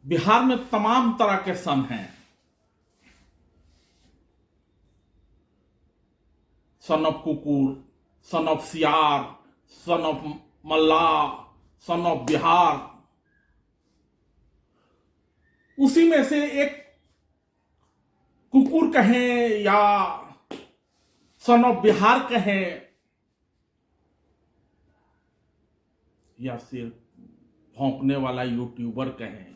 बिहार में तमाम तरह के सन हैं। सन ऑफ कुकुर, सन ऑफ सियार, son of Mallah, son of Bihar. उसी में से एक कुकुर कहें या सन ऑफ बिहार कहें या सिर्फ भौंकने वाला यूट्यूबर कहें,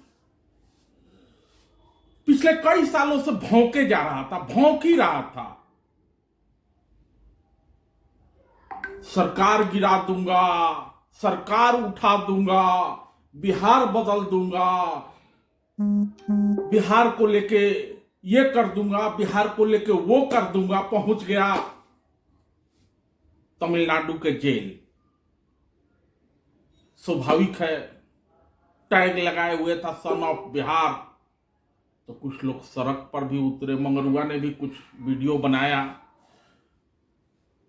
पिछले कई सालों से भौंके जा रहा था, भौंक ही रहा था। सरकार गिरा दूंगा, सरकार उठा दूंगा, बिहार बदल दूंगा, बिहार को लेके ये कर दूंगा, बिहार को लेके वो कर दूंगा। पहुंच गया तमिलनाडु के जेल। स्वाभाविक है, टैग लगाए हुए था सन ऑफ बिहार, तो कुछ लोग सड़क पर भी उतरे। मंगरुआ ने भी कुछ वीडियो बनाया,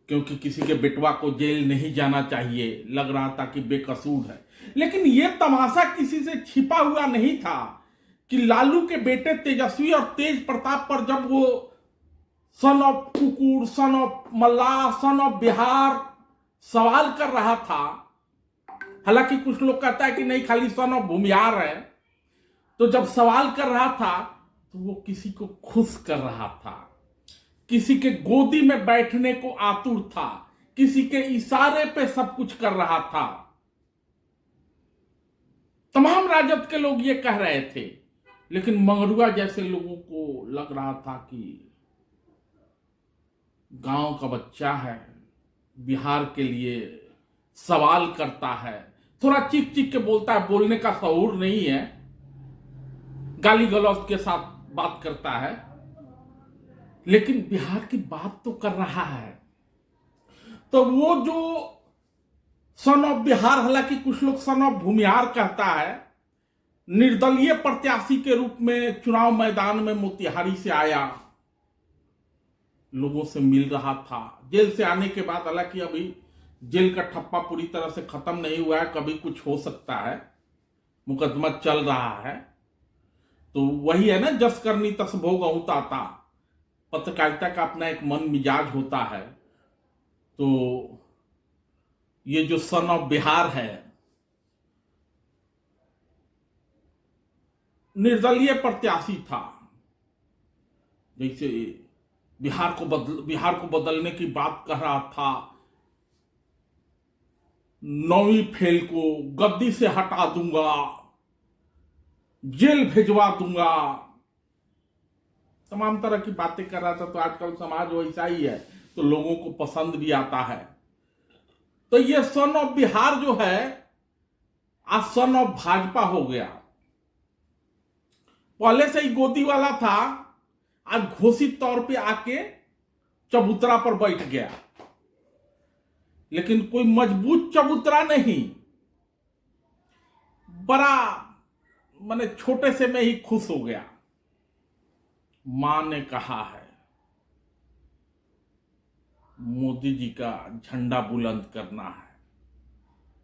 क्योंकि किसी के बेटवा को जेल नहीं जाना चाहिए, लग रहा था कि बेकसूर है। लेकिन यह तमाशा किसी से छिपा हुआ नहीं था कि लालू के बेटे तेजस्वी और तेज प्रताप पर जब वो सन ऑफ कुकुर, son of Mallah, son of Bihar सवाल कर रहा था, हालांकि कुछ लोग कहता है कि नहीं, खाली सन ऑफ भूमिहार है, तो जब सवाल कर रहा था तो वो किसी को खुश कर रहा था, किसी के गोदी में बैठने को आतुर था, किसी के इशारे पे सब कुछ कर रहा था। तमाम राजद के लोग ये कह रहे थे, लेकिन मंगरुआ जैसे लोगों को लग रहा था कि गांव का बच्चा है, बिहार के लिए सवाल करता है, थोड़ा चीख चीख के बोलता है, बोलने का शऊर नहीं है, गाली गलौज के साथ बात करता है, लेकिन बिहार की बात तो कर रहा है। तो वो जो सन ऑफ बिहार, हालांकि कुछ लोग सन ऑफ भूमिहार कहता है, निर्दलीय प्रत्याशी के रूप में चुनाव मैदान में मोतिहारी से आया, लोगों से मिल रहा था। जेल से आने के बाद, हालांकि अभी जेल का ठप्पा पूरी तरह से खत्म नहीं हुआ है, कभी कुछ हो सकता है, मुकदमा चल रहा है, तो वही है ना, जस करनी तस भोग ताता। पत्रकारिता का अपना एक मन मिजाज होता है। तो ये जो सन ऑफ बिहार है, निर्दलीय प्रत्याशी था, जैसे बिहार को बदलने की बात कर रहा था, 9वीं फेल को गद्दी से हटा दूंगा, जेल भेजवा दूंगा, तमाम तरह की बातें कर रहा था। तो आजकल समाज वैसा ही है, तो लोगों को पसंद भी आता है। तो ये सन ऑफ बिहार जो है, आज सन ऑफ भाजपा हो गया। पहले से ही गोदी वाला था, आज घोषित तौर पे आके चबूतरा पर बैठ गया, लेकिन कोई मजबूत चबूतरा नहीं, बड़ा माने छोटे से में ही खुश हो गया। मां ने कहा है मोदी जी का झंडा बुलंद करना है।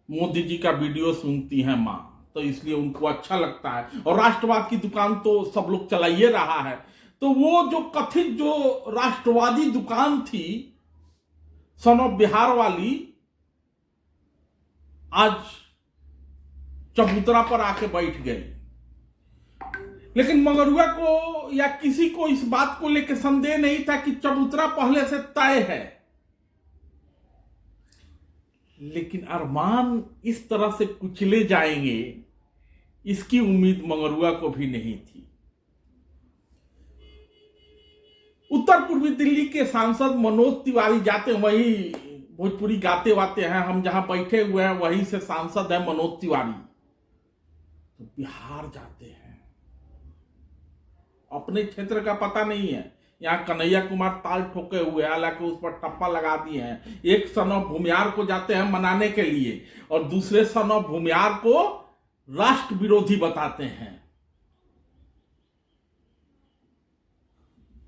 मोदी जी का वीडियो सुनती है मां, तो इसलिए उनको अच्छा लगता है, और राष्ट्रवाद की दुकान तो सब लोग चलाइए रहा है। तो वो जो कथित जो राष्ट्रवादी दुकान थी सन ऑफ बिहार वाली, आज चबूतरा पर आके बैठ गई। लेकिन मंगरुआ को या किसी को इस बात को लेकर संदेह नहीं था कि चबूतरा पहले से तय है, लेकिन अरमान इस तरह से कुचले जाएंगे, इसकी उम्मीद मंगरुआ को भी नहीं थी। उत्तर पूर्वी दिल्ली के सांसद मनोज तिवारी जाते, वही भोजपुरी गाते वाते हैं, हम जहां बैठे हुए हैं वहीं से सांसद है मनोज तिवारी, तो बिहार जाते हैं। अपने क्षेत्र का पता नहीं है, यहां कन्हैया कुमार ताल ठोके हुए, हालांकि उस पर टप्पा लगा दिए हैं। एक सन ऑफ भूमिहार को जाते हैं मनाने के लिए, और दूसरे सन ऑफ भूमिहार को राष्ट्र विरोधी बताते हैं।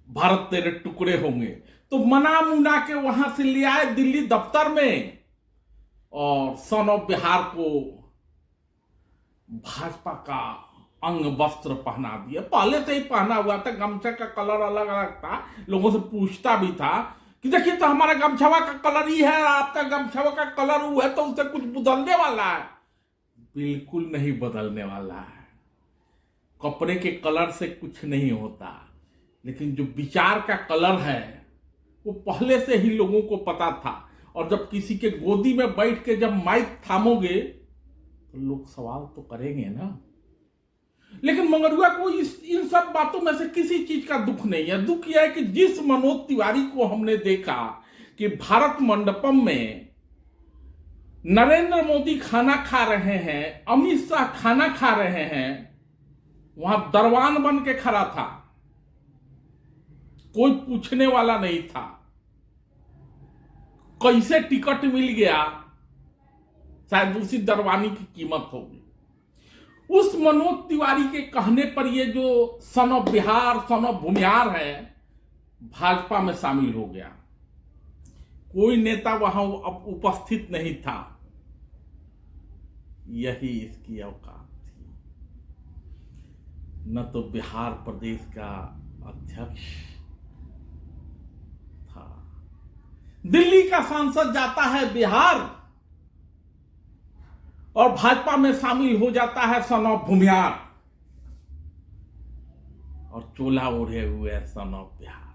भारत तेरे टुकड़े होंगे, तो मना मुना के वहां से ले आए दिल्ली दफ्तर में, और सन ऑफ बिहार को भाजपा का अंग वस्त्र पहना दिया। पहले से ही पहना हुआ था, गमछा का कलर अलग अलग था, लोगों से पूछता भी था कि देखिए तो हमारा गमछावा का कलर ही है, आपका गमछावा का कलर वो है, तो उससे कुछ बदलने वाला है? बिल्कुल नहीं बदलने वाला है। कपड़े के कलर से कुछ नहीं होता, लेकिन जो विचार का कलर है वो पहले से ही लोगों को पता था। और जब किसी के गोदी में बैठ के जब माइक थामोगे तो लोग सवाल तो करेंगे ना। लेकिन मंगरुआ को इन सब बातों में से किसी चीज का दुख नहीं है। दुख यह है कि जिस मनोज तिवारी को हमने देखा कि भारत मंडपम में नरेंद्र मोदी खाना खा रहे हैं, अमित शाह खाना खा रहे हैं, वहां दरवान बन के खड़ा था, कोई पूछने वाला नहीं था, कैसे टिकट मिल गया शायद उसी दरवानी की कीमत होगी। उस मनोज तिवारी के कहने पर ये जो son of Bihar, son of Bhumihar है, भाजपा में शामिल हो गया। कोई नेता वहां उपस्थित नहीं था, यही इसकी औकात थी। न तो बिहार प्रदेश का अध्यक्ष था, दिल्ली का सांसद जाता है बिहार और भाजपा में शामिल हो जाता है सन ऑफ भूमिहार, और चोला ओढ़े हुए सन ऑफ बिहार।